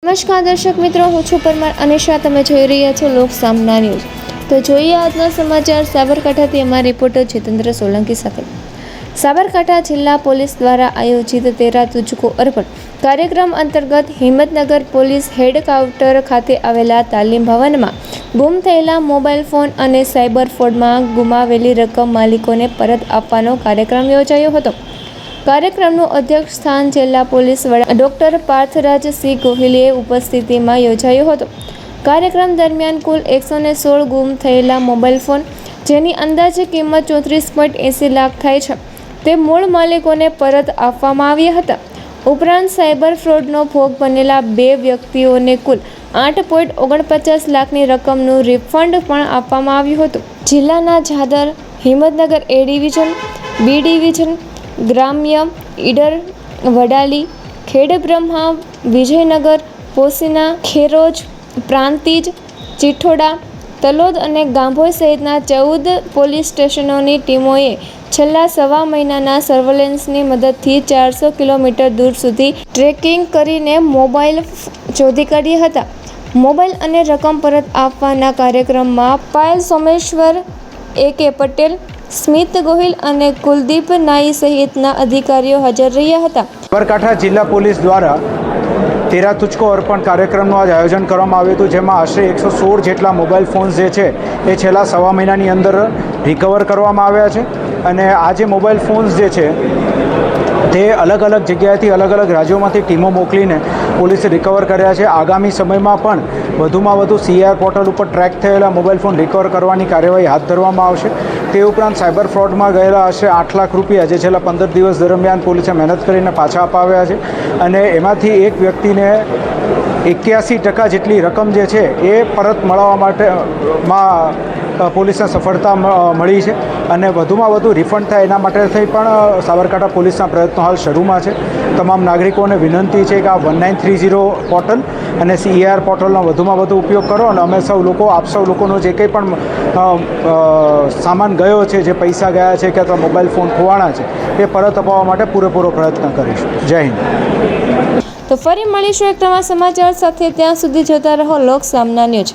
નમસ્કાર દર્શક મિત્રો, હું છું પરમાર અનિશા. તમે જોઈ રહ્યા છો લોક સામના ન્યૂઝ. તો જોઈએ આજના સમાચાર સાબરકાંઠાથી અમારા રિપોર્ટર જીતેન્દ્ર સોલંકી સાથે. સાબરકાંઠા જિલ્લા પોલીસ દ્વારા આયોજિત તેરા તુજકો અર્પણ કાર્યક્રમ અંતર્ગત હિંમતનગર પોલીસ હેડક્વાર્ટર ખાતે આવેલા તાલીમ ભવનમાં ગુમ થયેલા મોબાઈલ ફોન અને સાયબર ફ્રોડમાં ગુમાવેલી રકમ માલિકોને પરત આપવાનો કાર્યક્રમ યોજાયો હતો. કાર્યક્રમનું અધ્યક્ષ સ્થાન જિલ્લા પોલીસ વડા ડોક્ટર પાર્થરાજસિંહ ગોહિલે ઉપસ્થિતિમાં યોજાયો હતો. કાર્યક્રમ દરમિયાન કુલ 116 ગુમ થયેલા મોબાઈલ ફોન, જેની અંદાજે કિંમત 34.80 લાખ થાય છે, તે મૂળ માલિકોને પરત આપવામાં આવ્યા હતા. ઉપરાંત સાયબર ફ્રોડનો ભોગ બનેલા 2 વ્યક્તિઓને કુલ 8.49 લાખની રકમનું રિફંડ પણ આપવામાં આવ્યું હતું. જિલ્લાના Jadar, Himmatnagar A division, B division, ગ્રામ્ય, ઈડર, વડાલી, ખેડબ્રહ્મા, વિજયનગર, પોશીના, ખેરોજ, પ્રાંતિજ, ચિઠોડા, તલોદ અને ગાંભોઈ સહિતના 14 પોલીસ સ્ટેશનોની ટીમોએ છેલ્લા સવા મહિનાના સર્વેલન્સની મદદથી 400 કિલોમીટર દૂર સુધી ટ્રેકિંગ કરીને મોબાઈલ શોધી કાઢ્યા હતા. મોબાઈલ અને રકમ પરત આપવાના કાર્યક્રમમાં પાયલ સોમેશ્વર, A.K. પટેલ, સ્મિત ગોહિલ અને કુલદીપ નાઈ સહિતના અધિકારીઓ હાજર રહ્યા હતા. સાબરકાંઠા જિલ્લા પોલીસ દ્વારા તેરા તુજકો અર્પણ કાર્યક્રમનું આજ આયોજન કરવામાં આવ્યું હતું, જેમાં આશરે 116 જેટલા મોબાઈલ ફોન્સ જે છે એ છેલ્લા સવા મહિનાની અંદર રિકવર કરવામાં આવ્યા છે. અને આ જે મોબાઈલ ફોન્સ જે છે તે અલગ અલગ જગ્યાએથી અલગ અલગ રાજ્યોમાંથી ટીમો મોકલીને પોલીસે રિકવર કર્યા છે. આગામી સમયમાં પણ વધુમાં વધુ CIR પોર્ટલ ઉપર ટ્રેક થયેલા મોબાઈલ ફોન રિકવર કરવાની કાર્યવાહી હાથ ધરવામાં આવશે. તે ઉપરાંત સાયબર ફ્રોડમાં ગયેલા આશરે 8 લાખ રૂપિયા જે છેલ્લા 15 દિવસ દરમિયાન પોલીસે મહેનત કરીને પાછા અપાવ્યા છે. અને એમાંથી એક વ્યક્તિને 81% જેટલી રકમ જે છે એ પરત મળવા માટેમાં પોલીસને સફળતા મળી છે. અને વધુમાં વધુ રિફંડ થાય એના માટે થઈ પણ સાબરકાંઠા પોલીસના પ્રયત્નો હાલ શરૂમાં છે. તમામ નાગરિકોને વિનંતી છે કે આ 1930 પોર્ટલ અને CIR પોર્ટલનો વધુમાં વધુ ઉપયોગ કરો. અને અમે આપ સૌ લોકોનો જે કંઈ પણ સામાન ગયો છે, જે પૈસા ગયા છે કે અથવા મોબાઈલ ફોન ખોવાણા છે, એ પરત અપાવવા માટે પૂરેપૂરો પ્રયત્ન કરીશું. જય હિન્દ. તો ફરી મળીશું એક નવા સમાચાર સાથે. ત્યાં સુધી જોતા રહો લોક સામના ન્યૂઝ.